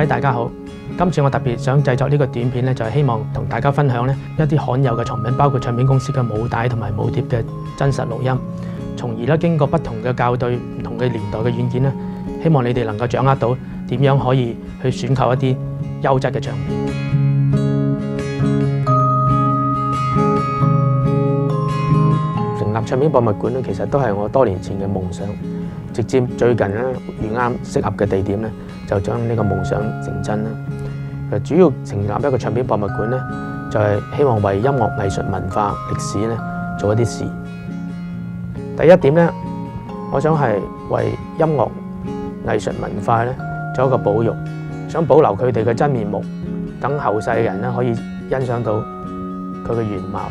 大家好，今次我特別想製作呢個短片咧，就係希望同大家分享咧一啲罕有嘅藏品，包括唱片公司嘅母帶同埋母碟嘅真實錄音，從而咧經過不同嘅校對、唔同嘅年代嘅軟件咧，希望你哋能夠掌握到點樣可以去選購一啲優質嘅唱片。成立唱片博物館咧，其實都係我多年前嘅夢想。直至最近咧遇啱適合嘅地點咧，就將呢個夢想成真啦。主要成立一個唱片博物館咧，就係希望為音樂、藝術、文化、歷史咧做一啲事。第一點咧，我想係為音樂、藝術、文化咧做一個保育，想保留佢哋嘅真面目，等後世嘅人咧可以欣賞到佢嘅原貌。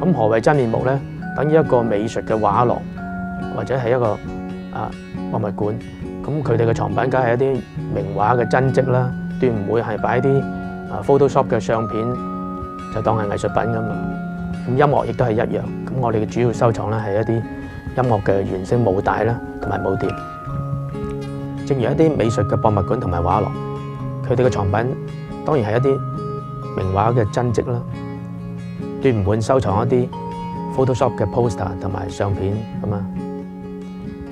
咁何謂真面目咧？等於一個美術嘅畫廊，或者係一個博物館，咁佢哋嘅藏品梗係一啲名畫嘅真跡啦，斷唔會係擺啲Photoshop 嘅相片就當係藝術品㗎嘛。咁音樂亦都係一樣，咁我哋嘅主要收藏咧係一啲音樂嘅原聲母帶啦，同埋母碟。正如一啲美術嘅博物館同埋畫廊，佢哋嘅藏品當然係一啲名畫嘅真跡啦，斷唔會收藏一啲Photoshop 嘅 poster 同埋相片咁啊。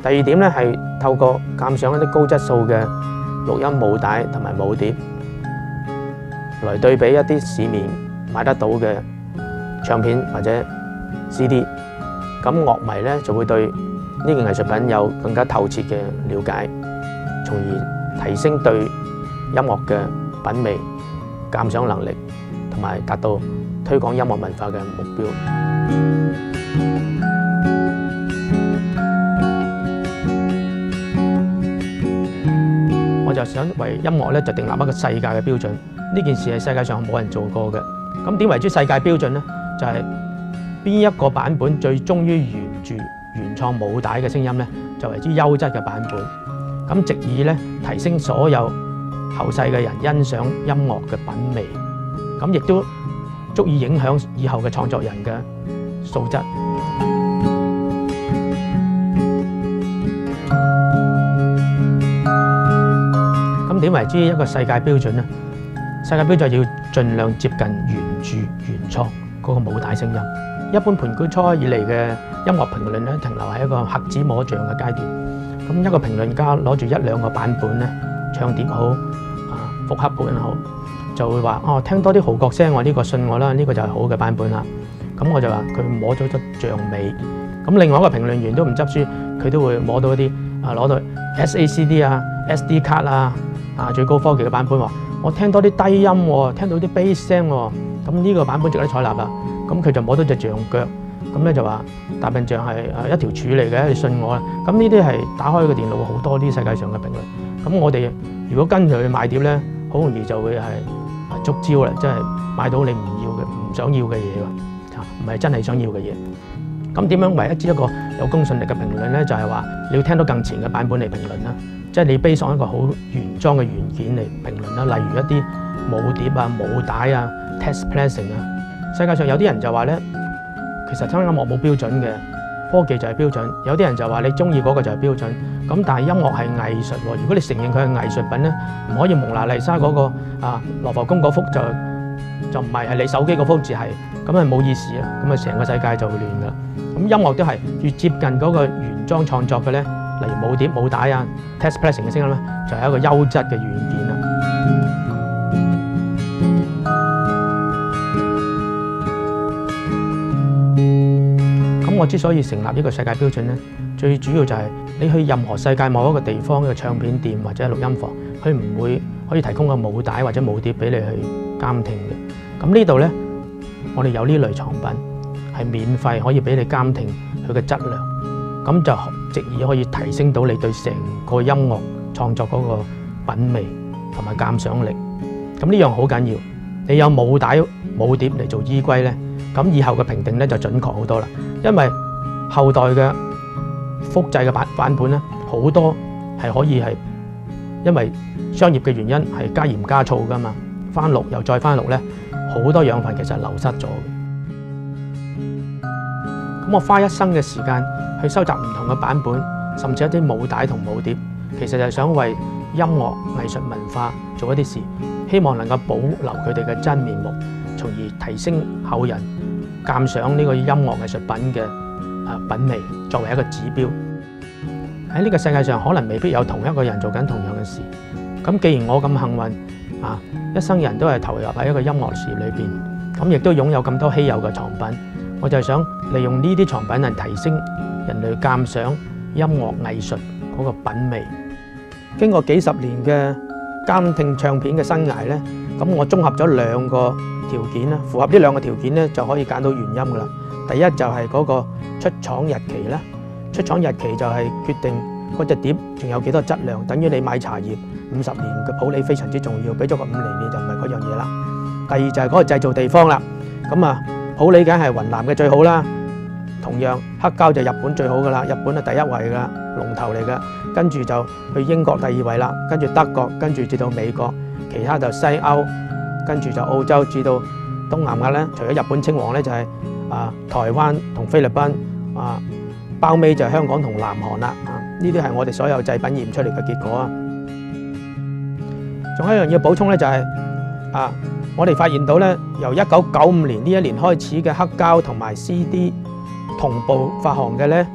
第二點咧係透過鑑賞一啲高質素嘅錄音母帶同埋母碟，來對比一啲市面買得到嘅唱片或者 CD， 咁樂迷咧就會對呢件藝術品有更加透徹嘅了解，從而提升對音樂嘅品味、鑑賞能力，同埋達到推廣音樂文化嘅目標。我就想為音樂咧就訂立一個世界嘅標準，呢件事係世界上冇人做過嘅。咁點為之世界標準呢？就係邊一個版本最忠於原創母帶嘅聲音呢，就為之優質嘅版本。咁藉以咧提升所有後世嘅人欣賞音樂嘅品味，咁亦都足以影響以後嘅創作人嘅素質。咁點為之一個世界標準呢？世界標準要盡量接近原創嗰個母帶聲音。一般盤古初以嚟嘅音樂評論咧，停留喺一個瞎子摸象嘅階段。咁一個評論家攞住一兩個版本咧，唱碟好複刻本好，就會話哦，聽多啲號角聲，我呢個信我啦，呢個就係好嘅版本啦。咁我就話佢摸咗象尾。咁另外一個評論員都唔執輸，佢都會摸到一啲攞到 SACD 啊、SD 卡啊。最高科技嘅版本話，我聽多啲低音喎，聽到啲 bass 聲喎，咁呢個版本值得採納啦。咁佢就摸到隻象腳，咁咧就話大笨象係一條柱嚟嘅，你信我啦。咁呢啲係打開個電腦好多啲世界上嘅評論。咁我哋如果跟住去買碟咧，好容易就會係捉招啦，即係買到你唔要嘅、唔想要嘅嘢喎，唔係真係想要嘅嘢。咁點樣為之一個有公信力嘅評論咧？就係話你要聽到更前嘅版本嚟評論啦。即係你 base 上一個好原裝嘅元件嚟評論啦，例如一啲母碟啊、母帶啊、test pressing 啊。世界上有啲人就話咧，其實聽音樂冇標準嘅，科技就係標準。有啲人就話你中意嗰個就係標準。咁但係音樂係藝術喎，如果你承認佢係藝術品咧，唔可以蒙娜麗莎嗰個羅浮宮嗰幅就唔係你手機嗰幅字係，咁係冇意思啦。咁啊成個世界就會亂噶啦。咁音樂都係越接近嗰個原裝創作嘅咧。例如母碟、母帶啊、test pressing 嘅聲音咧，就係一個優質嘅軟件啦。咁我之所以成立呢個世界標準咧，最主要就係你去任何世界某一個地方嘅唱片店或者錄音房，佢唔會可以提供個母帶或者母碟俾你去監聽嘅。咁呢度咧，我哋有呢類藏品係免費可以俾你監聽佢嘅質量。咁就藉以可以提升到你對成個音樂創作嗰個品味同埋鑑賞力。咁呢樣好緊要。你有母帶、母碟嚟做依歸咧，咁以後嘅評定咧就準確好多啦。因為後代嘅複製嘅版本咧，好多係可以係因為商業嘅原因係加鹽加醋噶嘛，翻錄又再翻錄咧，好多養分其實流失咗嘅。咁我花一生嘅時間去收集唔同嘅版本，甚至一啲母帶同母碟，其實就係想為音樂、藝術、文化做一啲事，希望能夠保留佢哋嘅真面目，從而提升後人鑑賞呢個音樂藝術品嘅品味，作為一個指標。喺呢個世界上可能未必有同一個人做緊同樣嘅事。咁既然我咁幸運一生人都係投入喺一個音樂事業裏邊，咁亦都擁有咁多稀有嘅藏品，我就係想利用呢啲藏品嚟提升人類鑑賞音樂藝術嗰個品味。經過幾十年嘅監聽唱片嘅生涯咧，咁我綜合咗兩個條件啦，符合呢兩個條件咧就可以揀到原音噶啦。第一就係嗰個出廠日期啦，出廠日期就係決定嗰隻碟仲有幾多質量，等於你買茶葉50年嘅普洱非常之重要，俾咗個5年你就唔係嗰樣嘢啦。第二就係嗰個製造地方啦，咁普洱梗係雲南嘅最好啦，同樣黑膠就日本最好噶啦，日本係第一位噶龍頭嚟噶，跟住就去英國第2位啦，跟住德國，跟住至到美國，其他就西歐，跟住就澳洲，至到東南亞咧，除咗日本稱王咧就係台灣同菲律賓，包尾就係香港同南韓啦。呢啲係我哋所有製品驗出嚟嘅結果啊。仲有一樣要補充咧，就係我哋發現到咧，由1995年呢一年開始嘅黑膠同埋 CD 同步發行嘅咧，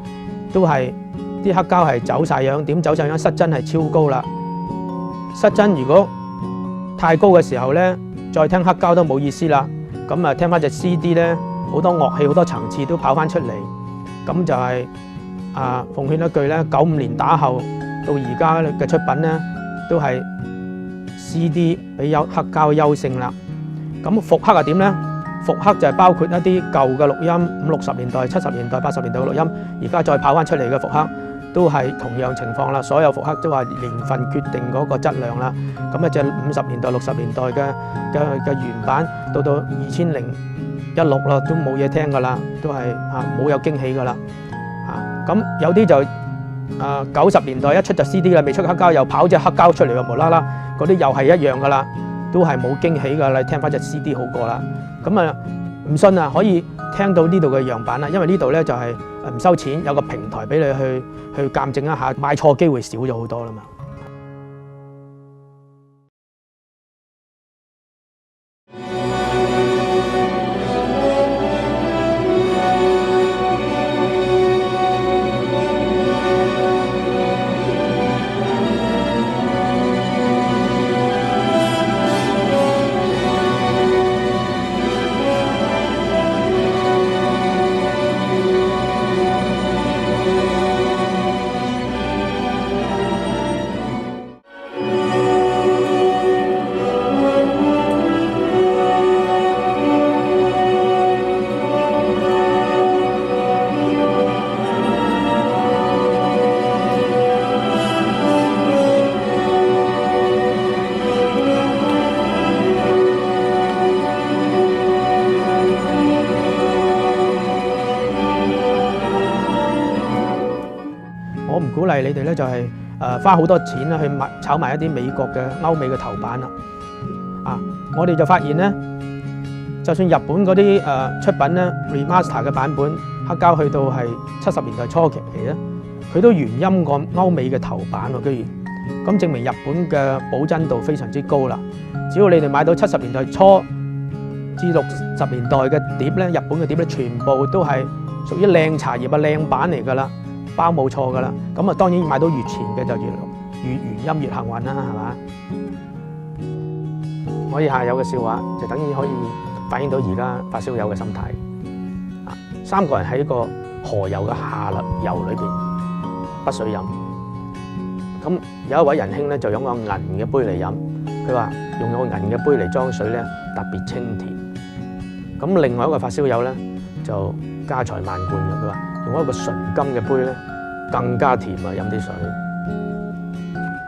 都係啲黑膠係走晒樣，點走晒樣？失真係超高啦！失真如果太高嘅時候咧，再聽黑膠都冇意思啦。咁聽翻隻 CD 咧，好多樂器好多層次都跑翻出嚟。咁就係奉勸一句咧，95年打後到而家嘅出品咧，都係 CD 比黑膠優勝啦。咁復刻係點咧？復刻就係包括一啲舊嘅錄音，50、60年代、70年代、80年代嘅錄音，而家再跑翻出嚟嘅復刻，都係同樣情況啦。所有復刻都係年份決定嗰個質量啦。咁隻50年代、60年代嘅原版，到2016啦，都冇嘢聽噶啦，都係冇有驚喜噶啦。咁有啲就90年代一出就 CD 啦，未出黑膠又跑隻黑膠出嚟喎，無啦啦嗰啲又係一樣噶啦，都係冇驚喜噶啦，聽翻隻 CD 好過啦。咁唔信可以聽到呢度嘅樣板啦，因為呢度咧就係唔收錢，有個平台俾你去鑑證一下，買錯機會少咗好多啦嘛。我唔鼓勵你哋咧，就係花好多錢啦去炒埋一啲美國嘅歐美嘅頭版啦。我哋就發現咧，就算日本嗰啲出品咧 remaster 嘅版本黑膠去到係70年代初期咧，佢都原音過歐美嘅頭版喎，居然咁證明日本嘅保真度非常之高啦。只要你哋買到70年代初至60年代嘅碟咧，日本嘅碟咧，全部都係屬於靚茶葉靚版嚟㗎啦。包冇錯噶啦，咁當然買到越前嘅就越原音越幸運啦，係嘛？我以下有個笑話，就等於可以反映到而家發燒友嘅心態。3個人喺個河游嘅下游裏邊不水飲，咁有一位仁兄咧就用個銀嘅杯嚟飲，佢話用個銀嘅杯嚟裝水咧特別清甜。咁另外一個發燒友咧就家財萬貫嘅，佢話用一個純金嘅杯咧，更加甜啊！飲啲水。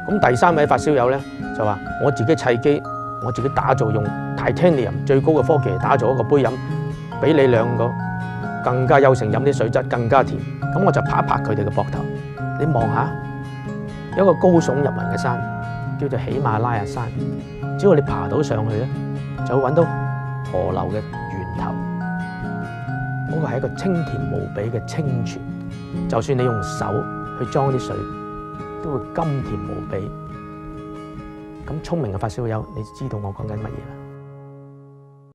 咁第3位發燒友咧就話：我自己砌機，我自己打造用 Titanium 最高嘅科技嚟打造一個杯飲，比你兩個更加優勝，飲啲水質更加甜。咁我就拍一拍佢哋嘅膊頭，你望下，有一個高聳入雲嘅山，叫做喜馬拉雅山。只要你爬到上去咧，就會揾到河流嘅源頭。嗰個係一個清甜無比嘅清泉，就算你用手去裝啲水，都會甘甜無比。咁聰明嘅發燒友，你知道我講緊乜嘢啦？